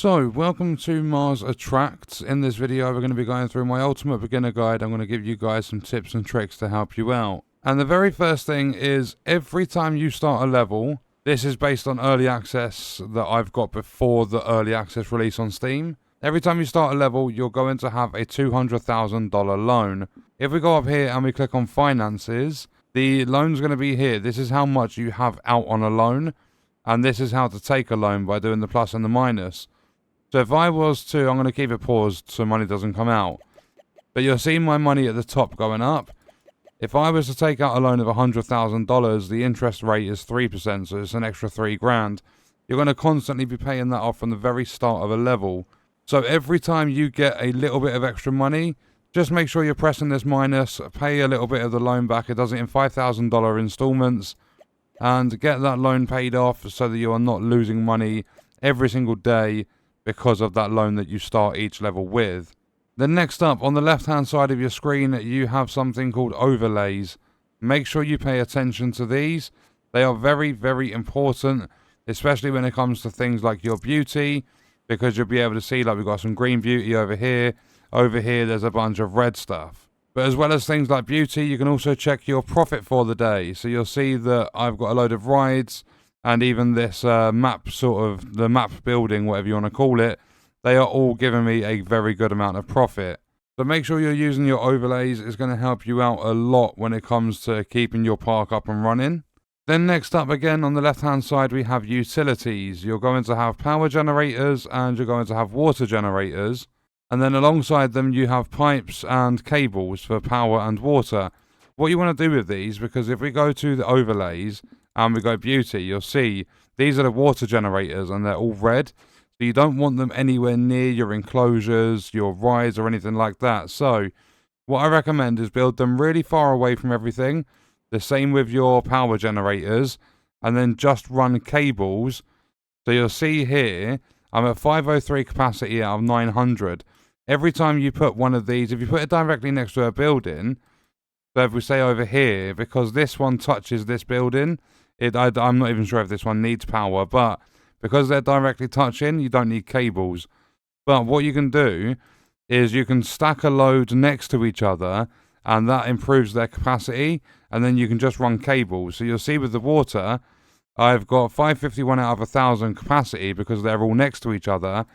So, welcome to Mars Attracts. In this video, we're going to be going through my ultimate beginner guide. I'm going to give you guys some tips and tricks to help you out. And the very first thing is, every time you start a level, this is based on early access that I've got before the early access release on Steam. Every time you start a level, you're going to have a $200,000 loan. If we go up here and we click on finances, the loan's going to be here. This is how much you have out on a loan. And this is how to take a loan by doing the plus and the minus. So if I was to, I'm going to keep it paused so money doesn't come out. But you'll see my money at the top going up. If I was to take out a loan of $100,000, the interest rate is 3%, so it's an extra $3,000. You're going to constantly be paying that off from the very start of a level. So every time you get a little bit of extra money, just make sure you're pressing this minus, pay a little bit of the loan back. It does it in $5,000 installments. And get that loan paid off so that you are not losing money every single day because of that loan that you start each level with. Then next up, on the left hand side of your screen, you have something called overlays. Make sure you pay attention to these. They are very, very important, especially when it comes to things like your beauty, because you'll be able to see, like, we've got some green beauty over here. Over here, there's a bunch of red stuff. But as well as things like beauty, you can also check your profit for the day. So you'll see that I've got a load of rides and even this map, sort of the map building, whatever you want to call it. They are all giving me a very good amount of profit. So make sure you're using your overlays. It's going to help you out a lot when it comes to keeping your park up and running. Then next up again on the left hand side, we have utilities. You're going to have power generators and you're going to have water generators. And then alongside them, you have pipes and cables for power and water. What you want to do with these, because if we go to the overlays and we go beauty, you'll see these are the water generators and they're all red. So you don't want them anywhere near your enclosures, your rides or anything like that. So what I recommend is build them really far away from everything. The same with your power generators. And then just run cables. So you'll see here, I'm at 503 capacity out of 900. Every time you put one of these, if you put it directly next to a building, so if we say over here, because this one touches this building, I'm not even sure if this one needs power, but because they're directly touching, you don't need cables. But what you can do is you can stack a load next to each other, and that improves their capacity, and then you can just run cables. So you'll see with the water, I've got 551 out of 1,000 capacity because they're all next to each other.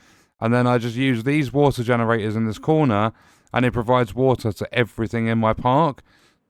And then I just use these water generators in this corner and it provides water to everything in my park.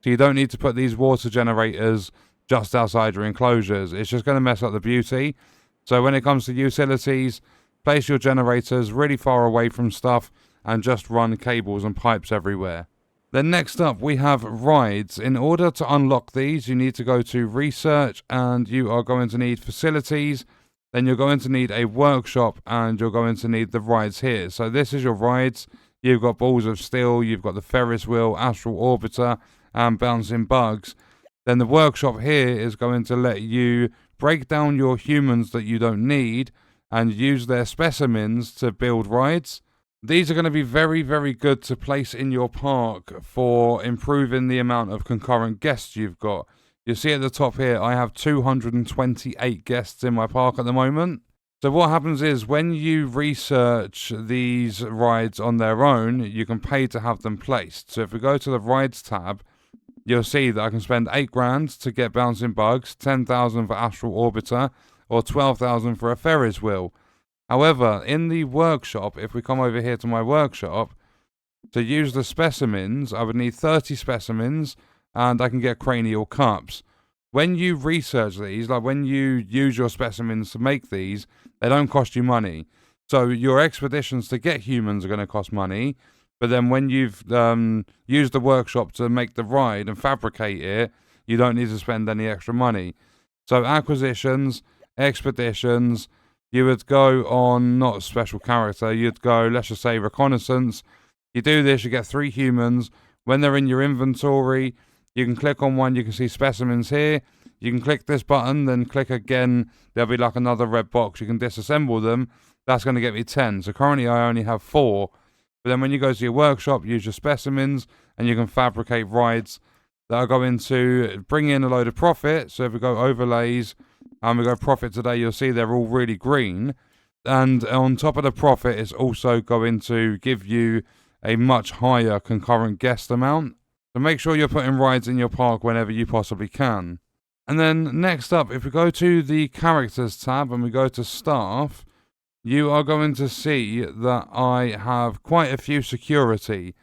So you don't need to put these water generators just outside your enclosures. It's just going to mess up the beauty. So when it comes to utilities, place your generators really far away from stuff and just run cables and pipes everywhere. Then next up, we have rides. In order to unlock these, you need to go to research and you are going to need facilities. Then you're going to need a workshop and you're going to need the rides here. So this is your rides. You've got Balls of Steel, you've got the Ferris Wheel, Astral Orbiter and Bouncing Bugs. Then the workshop here is going to let you break down your humans that you don't need and use their specimens to build rides. These are going to be very, very good to place in your park for improving the amount of concurrent guests you've got. You see at the top here, I have 228 guests in my park at the moment. So what happens is when you research these rides on their own, you can pay to have them placed. So if we go to the rides tab, you'll see that I can spend $8,000 to get Bouncing Bugs, 10,000 for Astral Orbiter, or 12,000 for a Ferris Wheel. However, in the workshop, if we come over here to my workshop, to use the specimens, I would need 30 specimens, and I can get cranial cups. When you research these, like when you use your specimens to make these, they don't cost you money. So your expeditions to get humans are going to cost money, but then when you've used the workshop to make the ride and fabricate it, you don't need to spend any extra money. So acquisitions, expeditions, you would go on, not a special character, you'd go, let's just say reconnaissance. You do this, you get 3 humans. When they're in your inventory, you can click on one, you can see specimens here. You can click this button, then click again. There'll be like another red box. You can disassemble them. That's going to get me 10. So currently I only have 4. But then when you go to your workshop, use your specimens, and you can fabricate rides that are going to bring in a load of profit. So if we go overlays, and we go profit today, you'll see they're all really green. And on top of the profit, it's also going to give you a much higher concurrent guest amount. So make sure you're putting rides in your park whenever you possibly can. And then next up, if we go to the characters tab and we go to staff, you are going to see that I have quite a few security.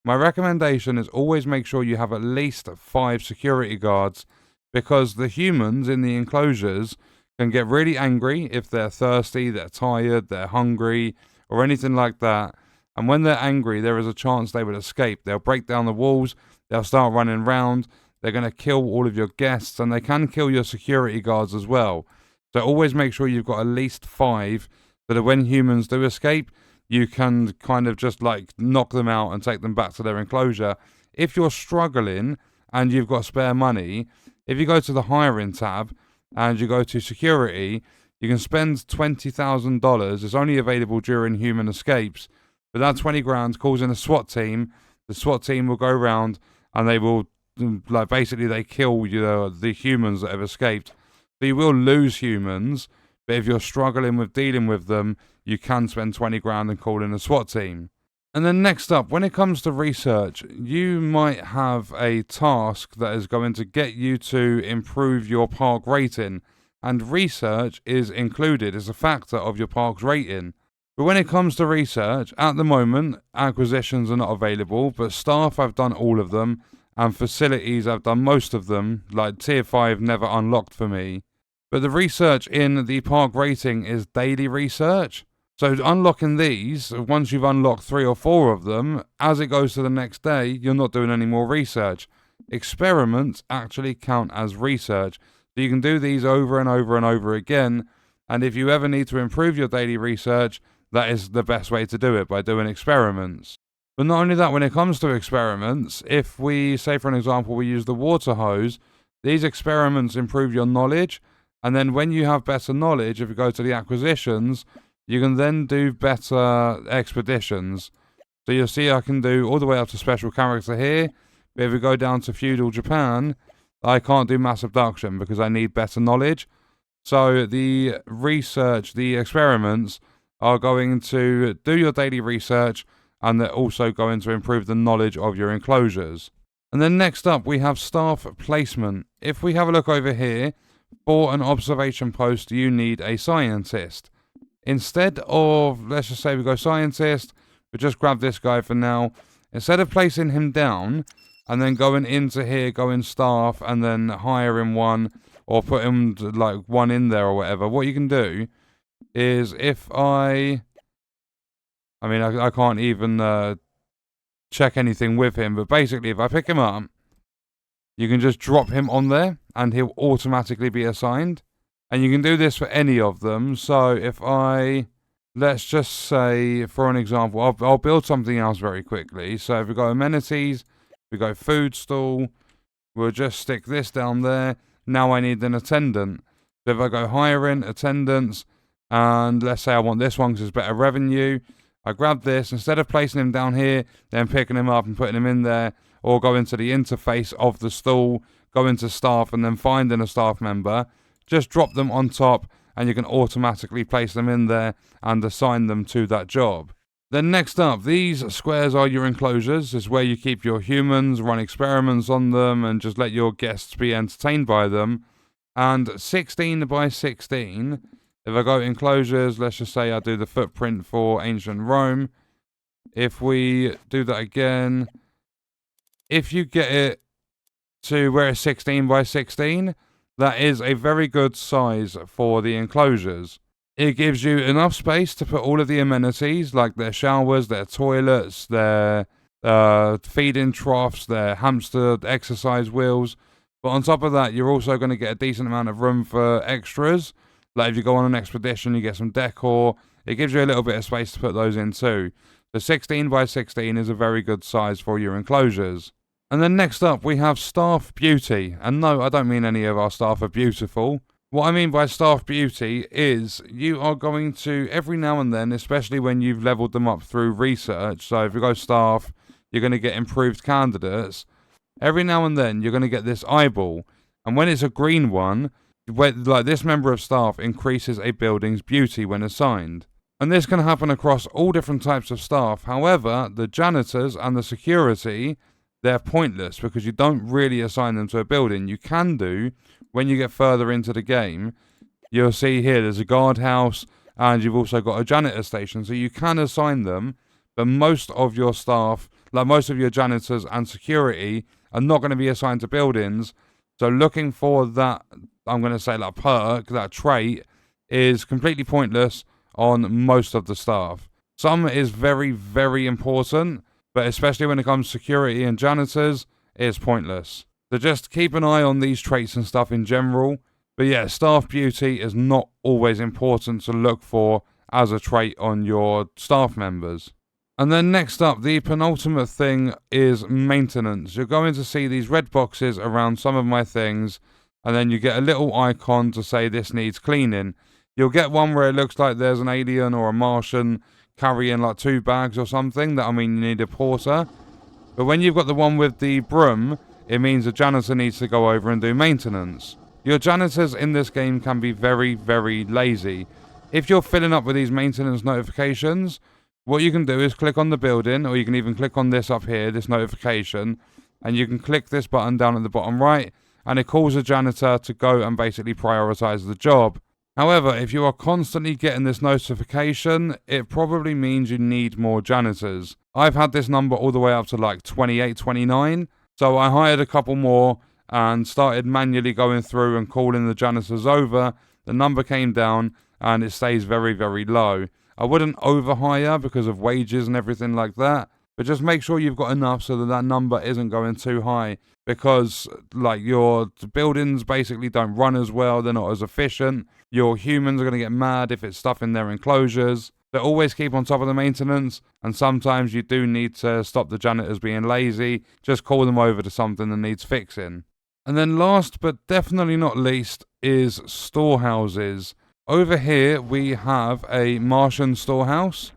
My recommendation is always make sure you have at least 5 security guards, because the humans in the enclosures can get really angry if they're thirsty, they're tired, they're hungry, or anything like that. And when they're angry, there is a chance they will escape. They'll break down the walls, they'll start running around, they're going to kill all of your guests, and they can kill your security guards as well. So always make sure you've got at least 5, so that when humans do escape, you can kind of just like knock them out and take them back to their enclosure. If you're struggling and you've got spare money, if you go to the hiring tab and you go to security, you can spend $20,000. It's only available during human escapes. But that 20 grand calls in a SWAT team. The SWAT team will go around and they will, like, basically they kill the humans that have escaped. So you will lose humans, but if you're struggling with dealing with them, you can spend 20 grand and call in a SWAT team. And then next up, when it comes to research, you might have a task that is going to get you to improve your park rating. And research is included as a factor of your park's rating. But when it comes to research, at the moment, acquisitions are not available, but staff have done all of them, and facilities have done most of them, like tier 5 never unlocked for me. But the research in the park rating is daily research. So unlocking these, once you've unlocked 3 or 4 of them, as it goes to the next day, you're not doing any more research. Experiments actually count as research. So you can do these over and over and over again. And if you ever need to improve your daily research, that is the best way to do it, by doing experiments. But not only that, when it comes to experiments, if we, say for an example, we use the water hose, these experiments improve your knowledge. And then when you have better knowledge, if you go to the acquisitions, you can then do better expeditions. So you'll see I can do all the way up to special character here. But if we go down to feudal Japan, I can't do mass abduction because I need better knowledge. So the research, the experiments are going to do your daily research, and they're also going to improve the knowledge of your enclosures. And then next up, we have staff placement. If we have a look over here, for an observation post, you need a scientist. Instead of, let's just say we go scientist, we just grab this guy for now. Instead of placing him down and then going into here, going staff, and then hiring one, or put him like one in there or whatever, what you can do is if I can't even check anything with him, but basically if I pick him up, you can just drop him on there and he'll automatically be assigned. And you can do this for any of them. So if let's just say, for an example, I'll build something else very quickly. So if we go amenities, we go food stall, we'll just stick this down there. Now I need an attendant. So if I go hiring, attendants, and let's say I want this one because it's better revenue, I grab this, instead of placing him down here, then picking him up and putting him in there, or go into the interface of the stall, go into staff and then finding a staff member, just drop them on top and you can automatically place them in there and assign them to that job. Then next up, these squares are your enclosures. This is where you keep your humans, run experiments on them, and just let your guests be entertained by them. And 16 by 16, if I go enclosures, let's just say I do the footprint for ancient Rome. If we do that again, if you get it to where it's 16 by 16, that is a very good size for the enclosures. It gives you enough space to put all of the amenities, like their showers, their toilets, their feeding troughs, their hamster exercise wheels. But on top of that, you're also going to get a decent amount of room for extras. Like if you go on an expedition, you get some decor. It gives you a little bit of space to put those in too. The 16 by 16 is a very good size for your enclosures. And then next up, we have staff beauty. And no, I don't mean any of our staff are beautiful. What I mean by staff beauty is you are going to, every now and then, especially when you've leveled them up through research, so if you go staff, you're going to get improved candidates. Every now and then, you're going to get this eyeball. And when it's a green one, like this member of staff increases a building's beauty when assigned. And this can happen across all different types of staff. However, the janitors and the security, they're pointless because you don't really assign them to a building. You can do when you get further into the game. You'll see here there's a guardhouse and you've also got a janitor station. So you can assign them, but most of your staff, like most of your janitors and security, are not going to be assigned to buildings. So looking for that, I'm going to say that perk, that trait, is completely pointless on most of the staff. Some is very, very important, but especially when it comes to security and janitors, it's pointless. So just keep an eye on these traits and stuff in general. But yeah, staff beauty is not always important to look for as a trait on your staff members. And then next up, the penultimate thing is maintenance. You're going to see these red boxes around some of my things, and then you get a little icon to say this needs cleaning. You'll get one where it looks like there's an alien or a Martian carrying like 2 bags or something. That, I mean, you need a porter. But when you've got the one with the broom, it means the janitor needs to go over and do maintenance. Your janitors in this game can be very, very lazy. If you're filling up with these maintenance notifications, what you can do is click on the building, or you can even click on this up here, this notification, and you can click this button down at the bottom right, and it calls a janitor to go and basically prioritize the job. However, if you are constantly getting this notification, it probably means you need more janitors. I've had this number all the way up to like 28, 29, so I hired a couple more and started manually going through and calling the janitors over. The number came down and it stays very, very low. I wouldn't overhire because of wages and everything like that, but just make sure you've got enough so that that number isn't going too high, because like your buildings basically don't run as well, they're not as efficient. Your humans are going to get mad if it's stuff in their enclosures. So always keep on top of the maintenance, and sometimes you do need to stop the janitors being lazy. Just call them over to something that needs fixing. And then last but definitely not least is storehouses. Over here we have a Martian storehouse,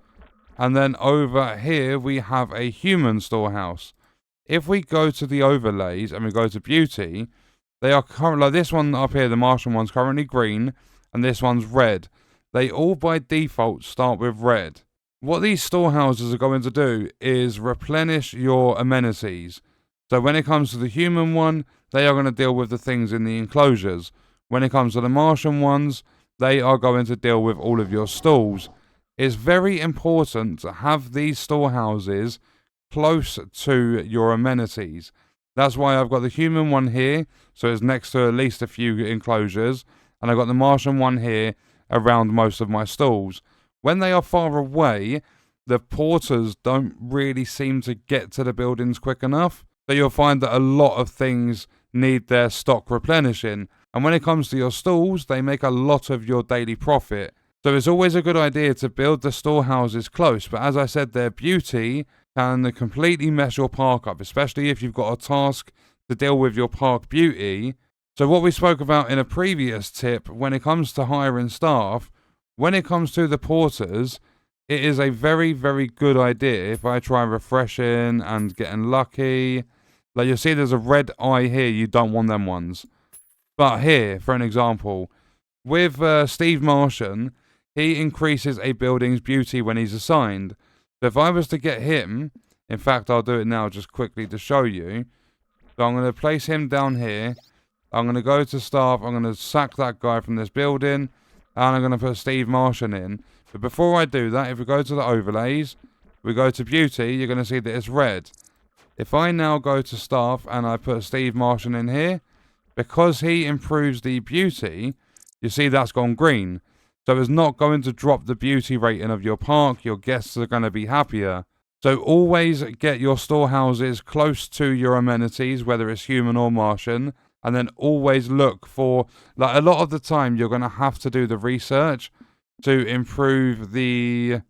and then over here we have a human storehouse. If we go to the overlays and we go to beauty, they are currently, like this one up here, the Martian one's currently green, and this one's red. They all by default start with red. What these storehouses are going to do is replenish your amenities. So when it comes to the human one, they are going to deal with the things in the enclosures. When it comes to the Martian ones, they are going to deal with all of your stalls. It's very important to have these storehouses close to your amenities. That's why I've got the human one here, so it's next to at least a few enclosures, and I've got the Martian one here around most of my stalls. When they are far away, the porters don't really seem to get to the buildings quick enough, so you'll find that a lot of things need their stock replenishing. And when it comes to your stalls, they make a lot of your daily profit. So it's always a good idea to build the storehouses close. But as I said, their beauty can completely mess your park up, especially if you've got a task to deal with your park beauty. So what we spoke about in a previous tip, when it comes to hiring staff, when it comes to the porters, it is a very, very good idea. If I try refreshing and getting lucky, like you'll see there's a red eye here, you don't want them ones. But here, for an example, with Steve Martian, he increases a building's beauty when he's assigned. So if I was to get him, in fact, I'll do it now just quickly to show you. So I'm going to place him down here. I'm going to go to staff. I'm going to sack that guy from this building. And I'm going to put Steve Martian in. But before I do that, if we go to the overlays, we go to beauty, you're going to see that it's red. If I now go to staff and I put Steve Martian in here, because he improves the beauty, you see that's gone green. So it's not going to drop the beauty rating of your park. Your guests are going to be happier. So always get your storehouses close to your amenities, whether it's human or Martian. And then always look for, like a lot of the time, you're going to have to do the research to improve the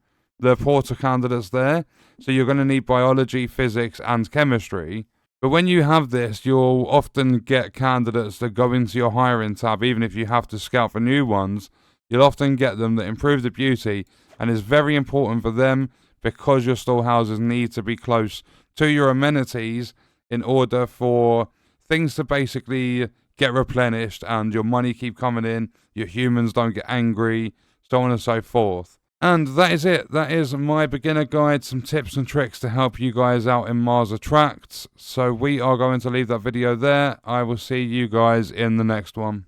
porter candidates there. So you're going to need biology, physics, and chemistry. But when you have this, you'll often get candidates that go into your hiring tab, even if you have to scout for new ones. You'll often get them that improve the beauty, and it's very important for them because your storehouses need to be close to your amenities in order for things to basically get replenished and your money keep coming in, your humans don't get angry, so on and so forth. And that is it. That is my beginner guide, some tips and tricks to help you guys out in Mars Attracts. So we are going to leave that video there. I will see you guys in the next one.